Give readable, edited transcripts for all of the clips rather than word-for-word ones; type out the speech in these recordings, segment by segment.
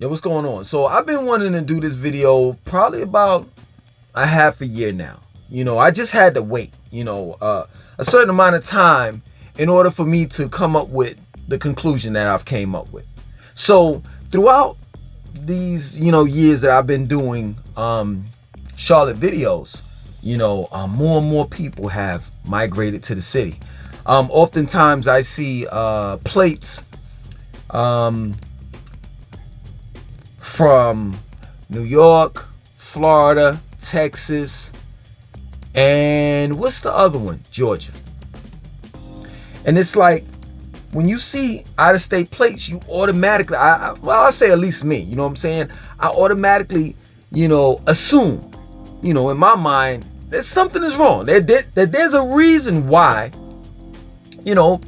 Yo, what's going on? So I've been wanting to do this video probably about a half a year now. I just had to wait, a certain amount of time in order for me to come up with the conclusion that I've came up with. So throughout these, years that I've been doing Charlotte videos, more and more people have migrated to the city. Oftentimes I see plates from New York, Florida, Texas, and what's the other one? Georgia. And it's like, when you see out-of-state plates, you automatically, I say at least me, you know what I'm saying? I automatically, assume, in my mind, that something is wrong. That there's a reason why,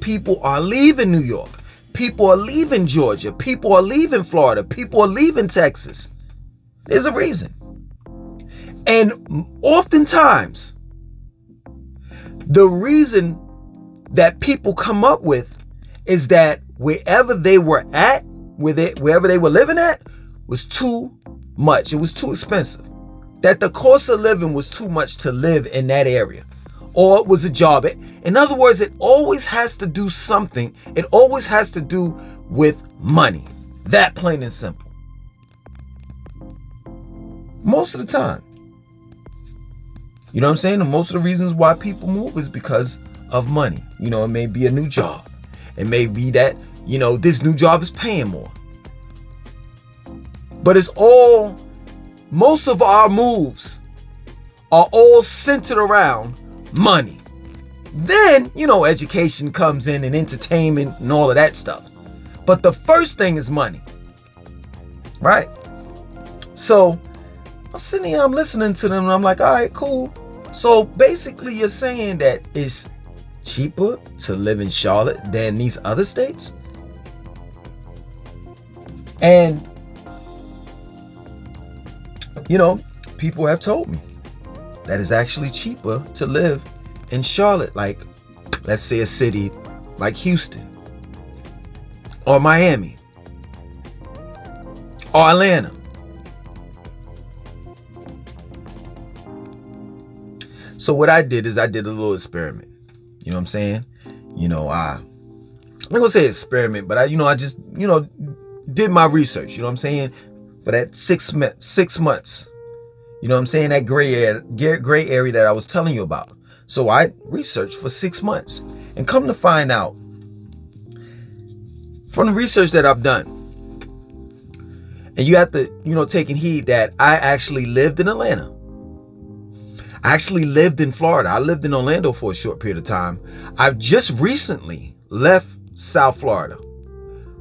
people are leaving New York. People are leaving Georgia. People are leaving Florida. People are leaving Texas. There's a reason. And oftentimes, the reason that people come up with is that wherever they were at, wherever they were living at, was too much. It was too expensive. That the cost of living was too much to live in that area. Or it was a job. In other words, it always has to do something. It always has to do with money. That plain and simple. Most of the time. You know what I'm saying? And most of the reasons why people move is because of money. It may be a new job. It may be that, this new job is paying more. But most of our moves are all centered around money. Then, education comes in and entertainment and all of that stuff. But the first thing is money. Right? So I'm sitting here, I'm listening to them, and I'm like, all right, cool. So basically you're saying that it's cheaper to live in Charlotte than these other states? And, people have told me that it's actually cheaper to live in Charlotte, like, let's say a city like Houston or Miami or Atlanta. So what I did is I did a little experiment. You know what I'm saying? I'm not gonna say experiment, but I just, did my research. You know what I'm saying? For that 6 months. You know what I'm saying? That gray area that I was telling you about. So I researched for 6 months, and come to find out from the research that I've done, and you have to, taking heed that I actually lived in Atlanta. I actually lived in Florida. I lived in Orlando for a short period of time. I've just recently left South Florida,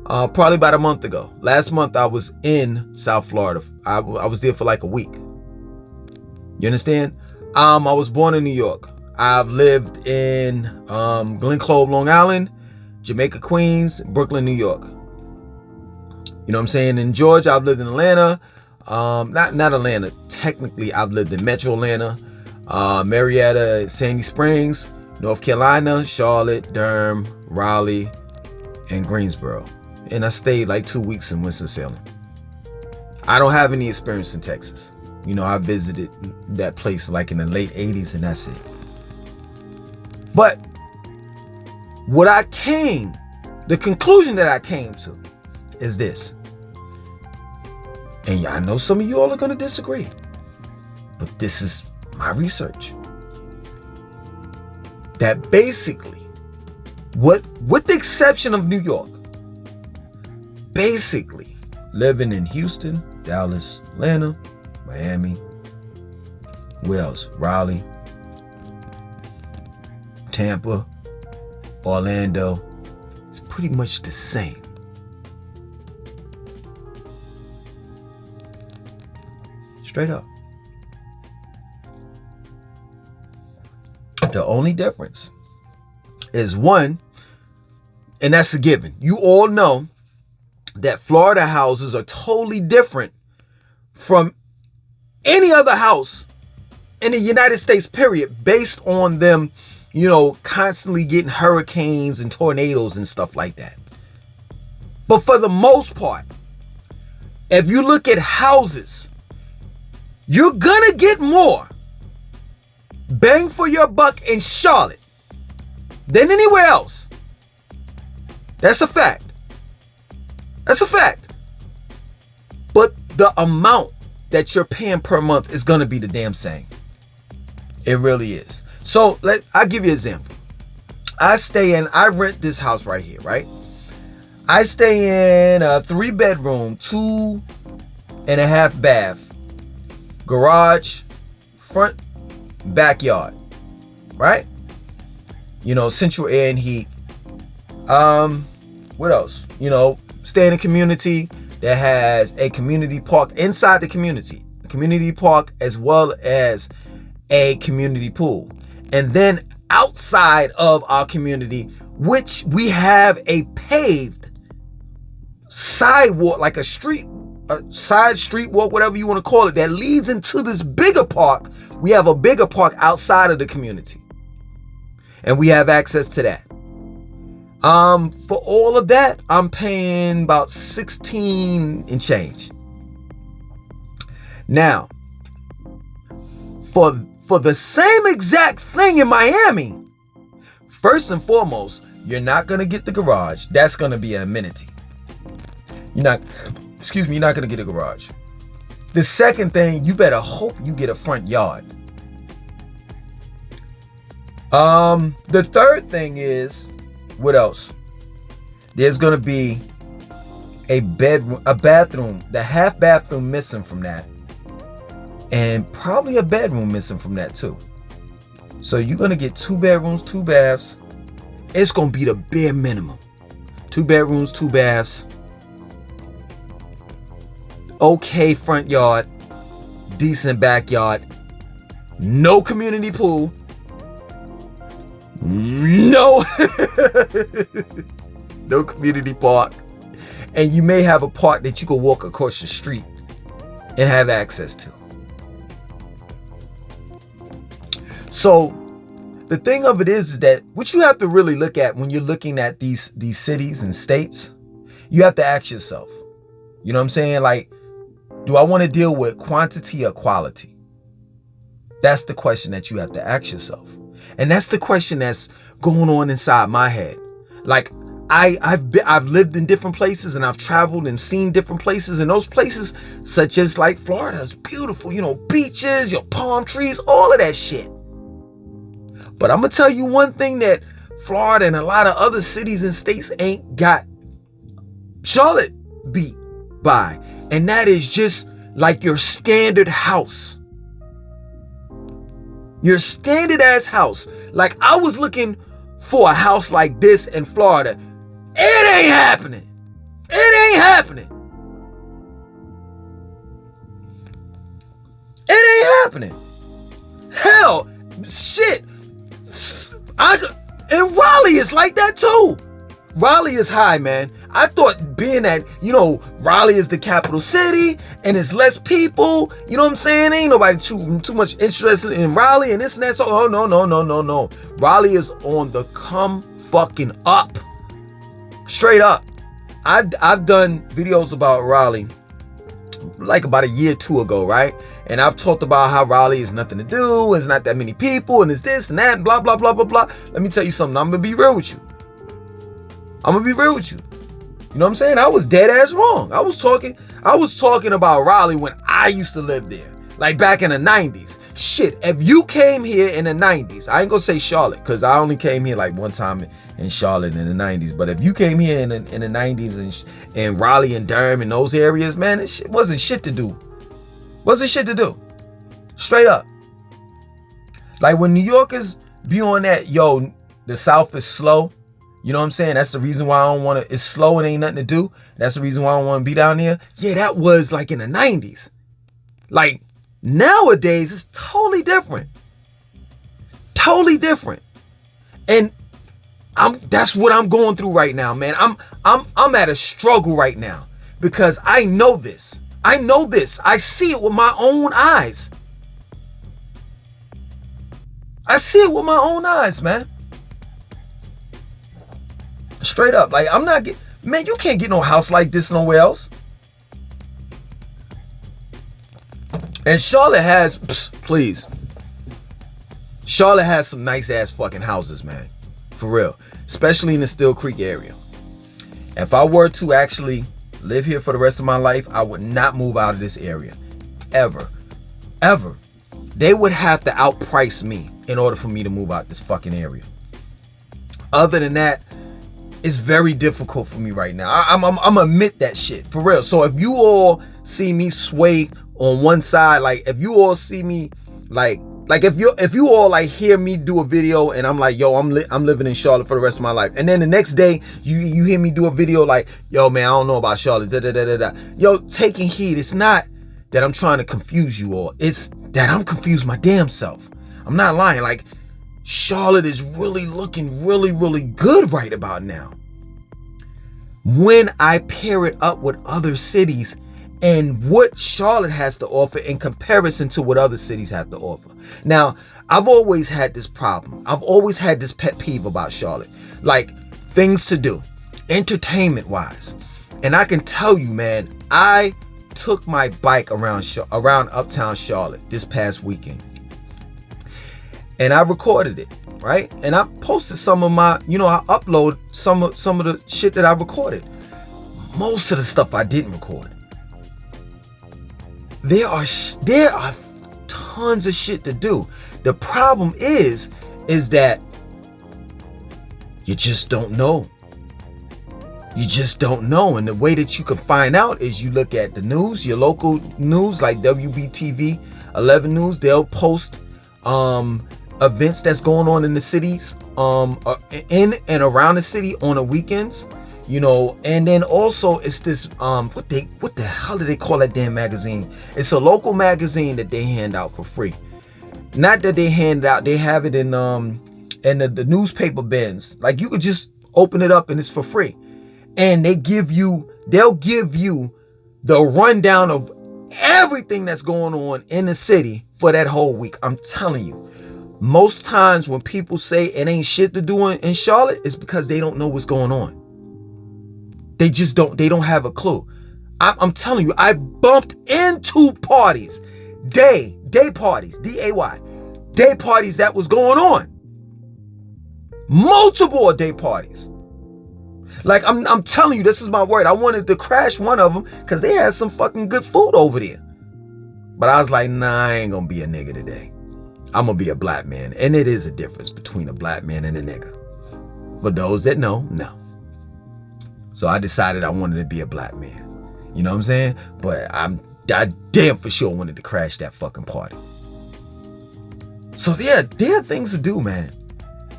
probably about a month ago. Last month I was in South Florida. I was there for like a week. You understand? I was born in New York. I've lived in Glen Clove, Long Island, Jamaica, Queens, Brooklyn, New York. You know what I'm saying? In Georgia, I've lived in Atlanta. Not Atlanta. Technically, I've lived in Metro Atlanta, Marietta, Sandy Springs, North Carolina, Charlotte, Durham, Raleigh, and Greensboro. And I stayed like 2 weeks in Winston-Salem. I don't have any experience in Texas. I visited that place like in the late 80s, and that's it. But the conclusion that I came to is this. And I know some of you all are going to disagree, but this is my research. That basically, with the exception of New York, basically living in Houston, Dallas, Atlanta, Miami, where else? Raleigh, Tampa, Orlando, it's pretty much the same. Straight up. The only difference is one, and that's a given. You all know that Florida houses are totally different from any other house in the United States, period, based on them, constantly getting hurricanes and tornadoes and stuff like that. But for the most part, if you look at houses, you're gonna get more bang for your buck in Charlotte than anywhere else. That's a fact. That's a fact. But the amount that you're paying per month is gonna be the damn same. It really is. So I'll give you an example. I rent this house right here, right? I stay in a 3-bedroom, 2.5 bath, garage, front, backyard, right? You know, central air and heat. What else? You know, stay in a community that has a community park inside the community, a community park as well as a community pool. And then outside of our community, which we have a paved sidewalk, like a side street walk, whatever you want to call it, that leads into this bigger park. We have a bigger park outside of the community, and we have access to that. For all of that, I'm paying about 16 and change. Now, for the same exact thing in Miami, first and foremost, you're not gonna get the garage. That's gonna be an amenity. You're not gonna get a garage. The second thing, you better hope you get a front yard. The third thing is, what else? There's gonna be a bathroom, the half bathroom missing from that, and probably a bedroom missing from that too. So you're gonna get 2 bedrooms, 2 baths. It's gonna be the bare minimum. 2 bedrooms, 2 baths. Okay front yard, decent backyard, no community pool, no no community park, and you may have a park that you can walk across the street and have access to. So the thing of it is that what you have to really look at when you're looking at these cities and states, you have to ask yourself, you know what I'm saying? Like, do I want to deal with quantity or quality? That's the question that you have to ask yourself. And that's the question that's going on inside my head. Like, I've lived in different places, and I've traveled and seen different places, and those places, such as like Florida, is beautiful, you know, beaches, your palm trees, all of that shit. But I'm gonna tell you one thing that Florida and a lot of other cities and states ain't got Charlotte beat by, and that is just like your standard house. Your standard ass house. Like, I was looking for a house like this in Florida. It ain't happening. It ain't happening. It ain't happening. Hell, shit. And Raleigh is like that too. Raleigh is high, man. I thought being that, you know, Raleigh is the capital city and it's less people, you know what I'm saying? Ain't nobody too much interested in Raleigh and this and that. So, oh, no. Raleigh is on the come fucking up. Straight up. I've done videos about Raleigh like about a year or 2 ago, right? And I've talked about how Raleigh is nothing to do, it's not that many people, and it's this and that, and blah, blah, blah, blah, blah. Let me tell you something. I'm going to be real with you. You know what I'm saying? I was dead ass wrong. I was talking about Raleigh when I used to live there. Like back in the 90s. Shit, if you came here in the 90s, I ain't gonna say Charlotte, because I only came here like one time in Charlotte in the 90s. But if you came here in the 90s and Raleigh and Durham and those areas, man, it wasn't shit to do. Straight up. Like when New Yorkers be on that, yo, the South is slow. You know what I'm saying? That's the reason why I don't want to, it's slow and ain't nothing to do. That's the reason why I don't want to be down there. Yeah, that was like in the 90s. Like nowadays, it's totally different. And that's what I'm going through right now, man. I'm at a struggle right now because I know this. I see it with my own eyes. Man. Straight up. Like, man, you can't get no house like this nowhere else. And Charlotte has, please, Charlotte has some nice ass fucking houses, man. For real. Especially in the Still Creek area. If I were to actually live here for the rest of my life, I would not move out of this area. Ever. Ever. They would have to outprice me in order for me to move out this fucking area. Other than that, it's very difficult for me right now. I'm gonna admit that shit. For real. So if you all see me sway on one side, like if you all see me like if you all like hear me do a video and I'm like, yo, I'm living in Charlotte for the rest of my life, and then the next day you hear me do a video like, yo man, I don't know about Charlotte, da da da da da. Yo, taking heed. It's not that I'm trying to confuse you all. It's that I'm confused my damn self. I'm not lying. Like, Charlotte is really looking really, really good right about now. When I pair it up with other cities and what Charlotte has to offer in comparison to what other cities have to offer. Now, I've always had this problem. I've always had this pet peeve about Charlotte. Like, things to do, entertainment-wise. And I can tell you, man, I took my bike around uptown Charlotte this past weekend. And I recorded it, right? And I posted some of my, I upload some of the shit that I recorded. Most of the stuff I didn't record. There are tons of shit to do. The problem is that you just don't know. You just don't know. And the way that you can find out is you look at the news, your local news like WBTV, 11 News. They'll post events that's going on in the cities, in and around the city on the weekends. And then also it's this what the hell do they call that damn magazine? It's a local magazine that they hand out for free. Not that they hand out, they have it in the newspaper bins. Like, you could just open it up and it's for free. And they'll give you the rundown of everything that's going on in the city for that whole week. I'm telling you, most times when people say it ain't shit to do in Charlotte, it's because they don't know what's going on. They just don't have a clue. I'm telling you, I bumped into parties, day parties, D-A-Y, day parties that was going on. Multiple day parties. Like, I'm telling you, this is my word. I wanted to crash one of them because they had some fucking good food over there. But I was like, nah, I ain't gonna be a nigga today. I'm gonna be a black man. And it is a difference between a black man and a nigga. For those that know, no. So I decided I wanted to be a black man. You know what I'm saying? But I damn for sure wanted to crash that fucking party. So yeah, there are things to do, man.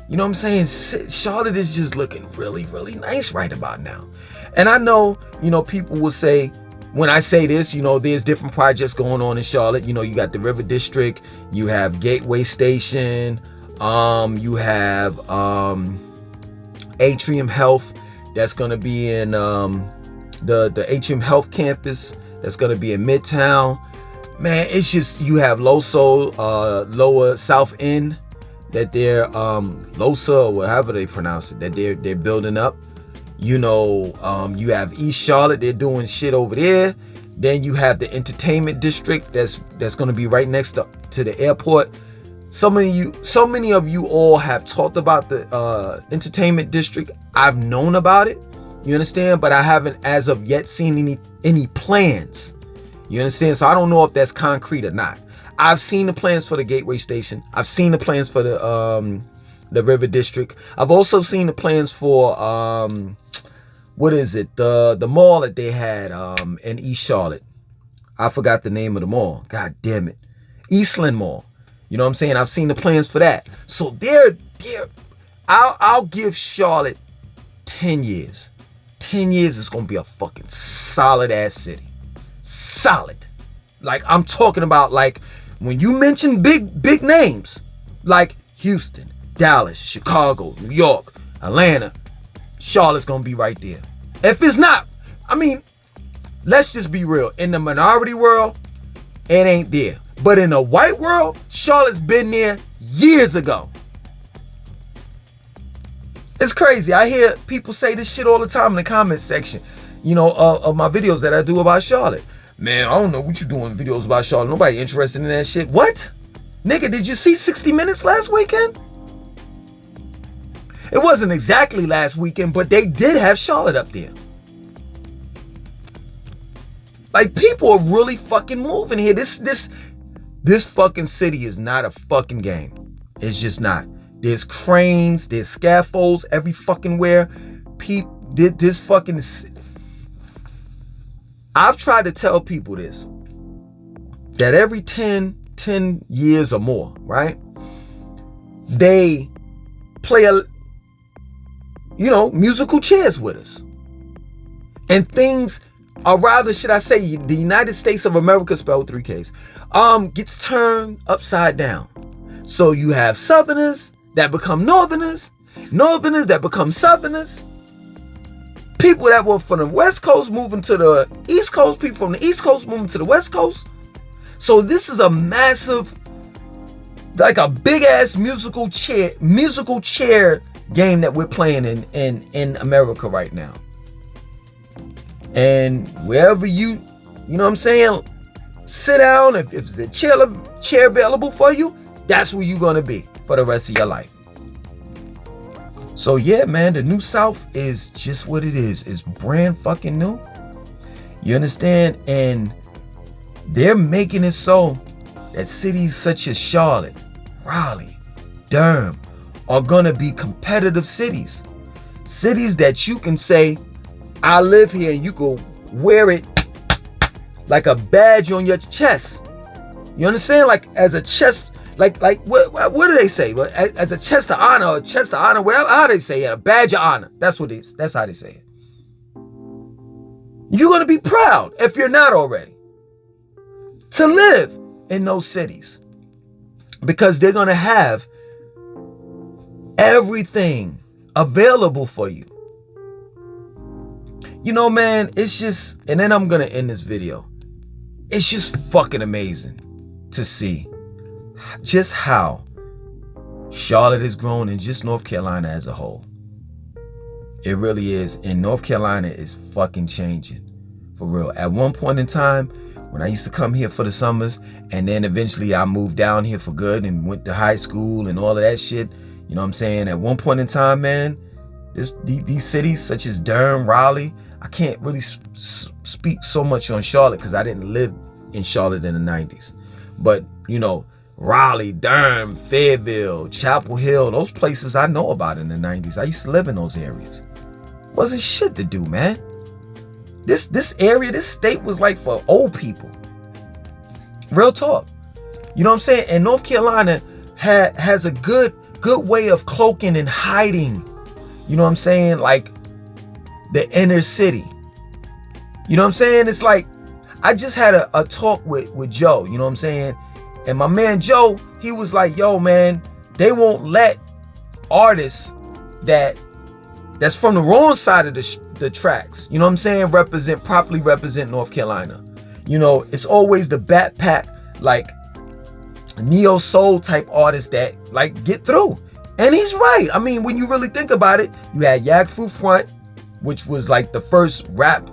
You know what I'm saying? Charlotte is just looking really, really nice right about now. And I know, people will say, when I say this, there's different projects going on in Charlotte. You got the River District, you have Gateway Station, you have Atrium Health. That's going to be in the Atrium Health campus. That's going to be in Midtown. Man, it's just, you have Lower South End that they're, LOSA or however they pronounce it, that they're building up. You have East Charlotte, they're doing shit over there. Then you have the entertainment district that's going to be right next to the airport. So many of you all have talked about the entertainment district. I've known about it, you understand, but I haven't as of yet seen any plans. You understand? So I don't know if that's concrete or not. I've seen the plans for the Gateway Station. I've seen the plans for the River District. I've also seen the plans for what is it? The mall that they had in East Charlotte. I forgot the name of the mall. God damn it. Eastland Mall. You know what I'm saying? I've seen the plans for that. So I'll give Charlotte 10 years. 10 years is going to be a fucking solid ass city. Solid. Like, I'm talking about, like, when you mention big names, like Houston, Dallas, Chicago, New York, Atlanta, Charlotte's going to be right there. If it's not, I mean, let's just be real. In the minority world, it ain't there. But in the white world, Charlotte's been there years ago. It's crazy. I hear people say this shit all the time in the comment section, of my videos that I do about Charlotte. Man, I don't know what you doing videos about Charlotte. Nobody interested in that shit. What? Nigga, did you see 60 Minutes last weekend? It wasn't exactly last weekend, but they did have Charlotte up there. Like, people are really fucking moving here. This fucking city is not a fucking game. It's just not. There's cranes, there's scaffolds every fucking where. This fucking... I've tried to tell people this. That every 10 years or more, right? They play musical chairs with us. And things, or rather, should I say, the United States of America, spelled 3 Ks, gets turned upside down. So you have Southerners that become Northerners, Northerners that become Southerners, people that were from the West Coast moving to the East Coast, people from the East Coast moving to the West Coast. So this is a massive, like a big ass musical chair game that we're playing in America right now. And wherever you know what I'm saying, sit down, if there's a chair available for you, that's where you're gonna be for the rest of your life. So yeah, man, the New South is just what it is. It's brand fucking new. You understand? And they're making it so that cities such as Charlotte, Raleigh, Durham are gonna be competitive cities. Cities that you can say, I live here, and you can wear it like a badge on your chest. You understand? Like as a chest, like what do they say? As a chest of honor, or chest of honor, whatever, how they say it, a badge of honor. That's what it is. That's how they say it. You're gonna be proud, if you're not already, to live in those cities, because they're gonna have everything available for you. You know, man, it's just, and then I'm gonna end this video. It's just fucking amazing to see just how Charlotte has grown, and just North Carolina as a whole. It really is. And North Carolina is fucking changing. For real. At one point in time, when I used to come here for the summers, and then eventually I moved down here for good and went to high school and all of that shit. You know what I'm saying? At one point in time, man, these cities such as Durham, Raleigh, I can't really speak so much on Charlotte because I didn't live in Charlotte in the 90s. But, you know, Raleigh, Durham, Fayetteville, Chapel Hill, those places I know about in the 90s. I used to live in those areas. Wasn't shit to do, man. This area, this state was like for old people. Real talk. You know what I'm saying? And North Carolina has a good way of cloaking and hiding, you know what I'm saying, like the inner city. You know what I'm saying? It's like, I just had a talk with Joe, you know what I'm saying? And my man Joe, he was like, yo, man, they won't let artists that's from the wrong side of the tracks, you know what I'm saying, properly represent North Carolina. You know, it's always the backpack, like neo soul type artists that like get through. And he's right. I mean, when you really think about it, you had Yak Fu Front, which was like the first rap,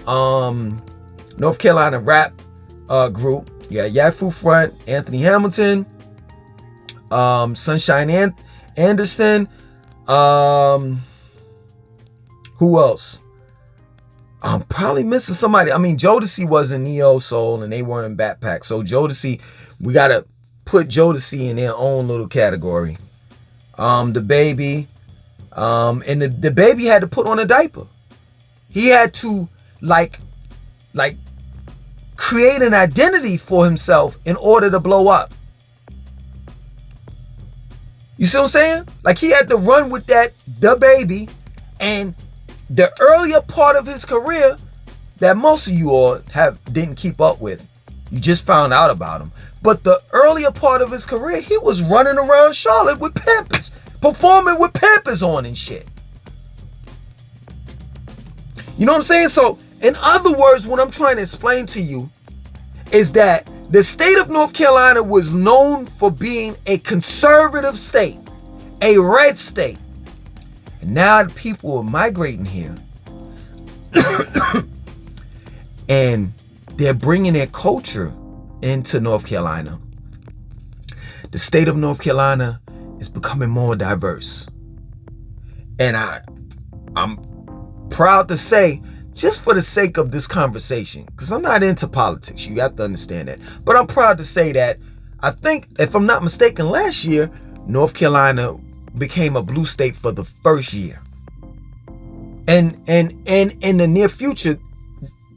North Carolina rap group. Yeah, Yak Fu Front, Anthony Hamilton, Sunshine Anderson, who else? I'm probably missing somebody. I mean, Jodeci wasn't neo soul and they weren't backpack. So Jodeci, we gotta put Jodeci in their own little category. The Baby, and the Baby had to put on a diaper. He had to like create an identity for himself in order to blow up. You see what I'm saying? Like, he had to run with that, the Baby, and the earlier part of his career that most of you all didn't keep up with. You just found out about him. But the earlier part of his career, he was running around Charlotte with Pampers, performing with Pampers on and shit. You know what I'm saying? So, in other words, what I'm trying to explain to you is that the state of North Carolina was known for being a conservative state, a red state. And now the people are migrating here. And they're bringing their culture into North Carolina. The state of North Carolina is becoming more diverse. And I'm proud to say, just for the sake of this conversation, because I'm not into politics, you have to understand that. But I'm proud to say that I think, if I'm not mistaken, last year, North Carolina became a blue state for the first year. And in the near future,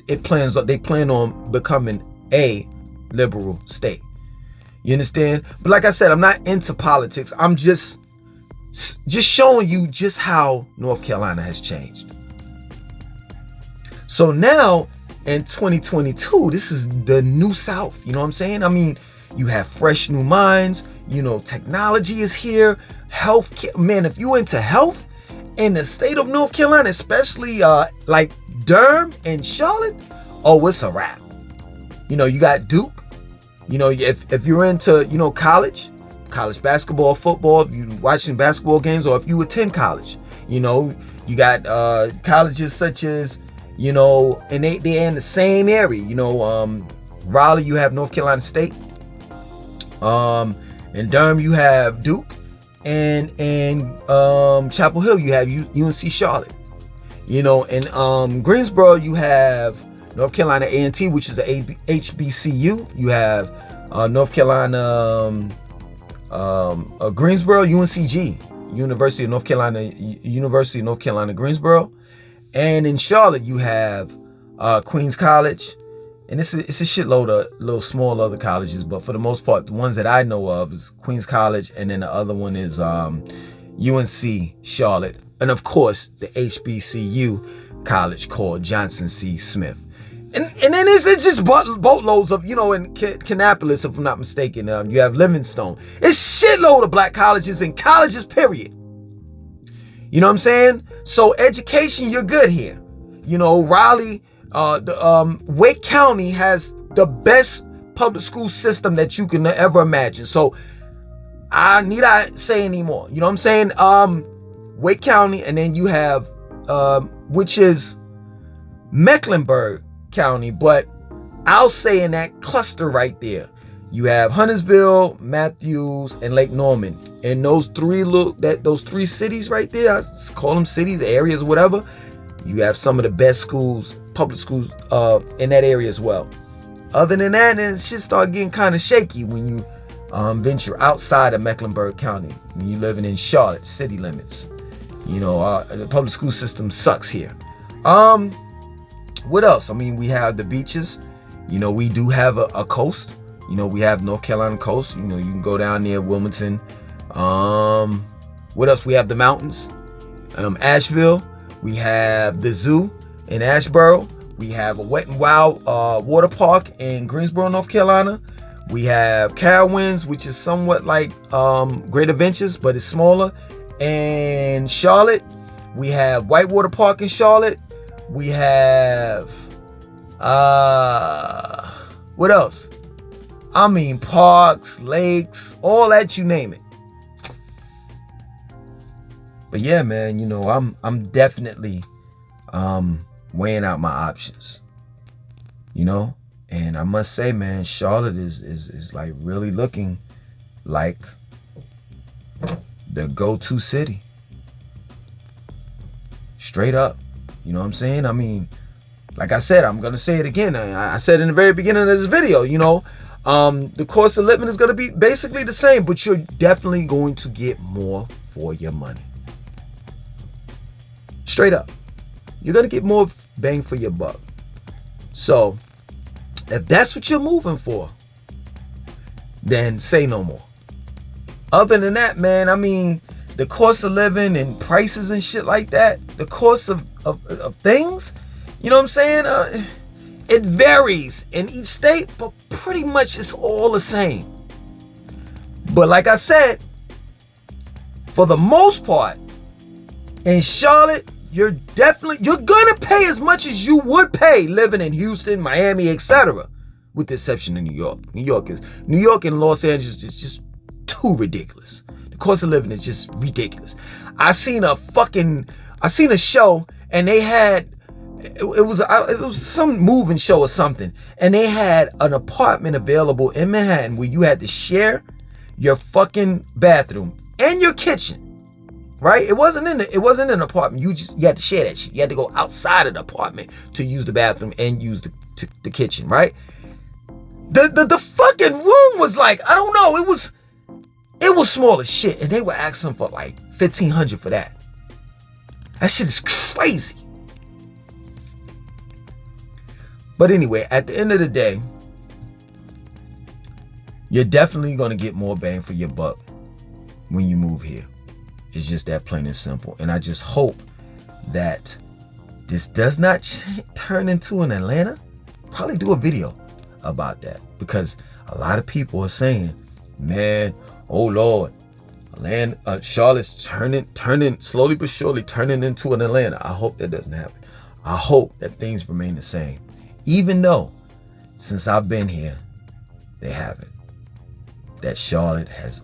they plan on becoming a liberal state. You understand? But like I said, I'm not into politics. I'm just showing you just how North Carolina has changed. So now in 2022, this is the new South. You know what I'm saying? I mean, you have fresh new minds. You know, technology is here. Health, man, if you into health in the state of North Carolina, especially like Durham and Charlotte, oh, it's a wrap. You know, you got Duke. You know, if you're into, you know, college basketball, football, if you're watching basketball games, or if you attend college, you know, you got colleges such as, you know, and they're in the same area. You know, Raleigh, you have North Carolina State. In Durham, you have Duke. And Chapel Hill, you have UNC Charlotte. You know, in Greensboro, you have North Carolina A&T, which is a HBCU. You have North Carolina Greensboro, UNCG, University of North Carolina Greensboro. And in Charlotte, you have Queens College. And it's a shitload of little small other colleges, but for the most part, the ones that I know of is Queens College, and then the other one is UNC Charlotte, and of course the HBCU college called Johnson C. Smith. And then it's just boatloads of, you know, in Kannapolis, if I'm not mistaken, you have Livingstone. It's shitload of black colleges and colleges, period. You know what I'm saying? So education, you're good here. You know, Raleigh, Wake County has the best public school system that you can ever imagine. So I need not say anymore. You know what I'm saying? Wake County, and then you have which is Mecklenburg County, but I'll say in that cluster right there, you have Huntersville, Matthews, and Lake Norman. And those three cities right there, I call them cities, areas, whatever. You have some of the best schools, public schools, in that area as well. Other than that, it should start getting kind of shaky when you venture outside of Mecklenburg County, when you're living in Charlotte city limits. You know, the public school system sucks here. What else? I mean, we have the beaches. You know, we do have a coast. You know, we have North Carolina coast. You know, you can go down near Wilmington. What else? We have the mountains. Asheville. We have the zoo in Asheboro. We have a Wet and Wild water park in Greensboro, North Carolina. We have Carowinds, which is somewhat like Great Adventures, but it's smaller. And Charlotte, we have Whitewater Park in Charlotte. We have what else? I mean, parks, lakes, all that, you name it. But yeah, man, you know, I'm definitely weighing out my options. You know, and I must say, man, Charlotte is like really looking like the go-to city. Straight up. You know what I'm saying? I mean, like I said, I'm gonna say it again. I said in the very beginning of this video, you know, the cost of living is gonna be basically the same, but you're definitely going to get more for your money. Straight up. You're gonna get more bang for your buck. So, if that's what you're moving for, then say no more. Other than that, man, I mean, the cost of living and prices and shit like that, the cost of things, you know what I'm saying? It varies in each state, but pretty much it's all the same. But like I said, for the most part, in Charlotte, you're gonna pay as much as you would pay living in Houston, Miami, etc. With the exception of New York. New York and Los Angeles is just too ridiculous. The cost of living is just ridiculous. I seen a show and they had it was some moving show or something, and they had an apartment available in Manhattan where you had to share your fucking bathroom and your kitchen. Right? It wasn't an apartment. You had to share that shit. You had to go outside of the apartment to use the bathroom and use the kitchen, right? The fucking room was like, I don't know, it was small as shit, and they were asking for like $1,500 for that. That shit is crazy. But anyway, at the end of the day, you're definitely gonna get more bang for your buck when you move here. It's just that plain and simple. And I just hope that this does not turn into an Atlanta. Probably do a video about that, because a lot of people are saying, man, oh Lord, Charlotte's turning slowly but surely turning into an Atlanta. I hope that doesn't happen. I hope that things remain the same, even though since I've been here, they haven't. That Charlotte has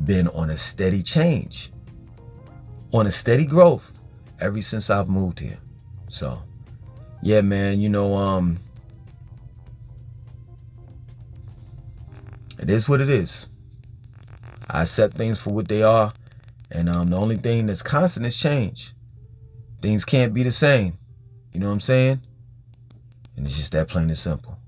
been on a steady change, on a steady growth ever since I've moved here. So yeah, man, it is what it is. I accept things for what they are, and the only thing that's constant is change. Things can't be the same. You know what I'm saying? And it's just that plain and simple.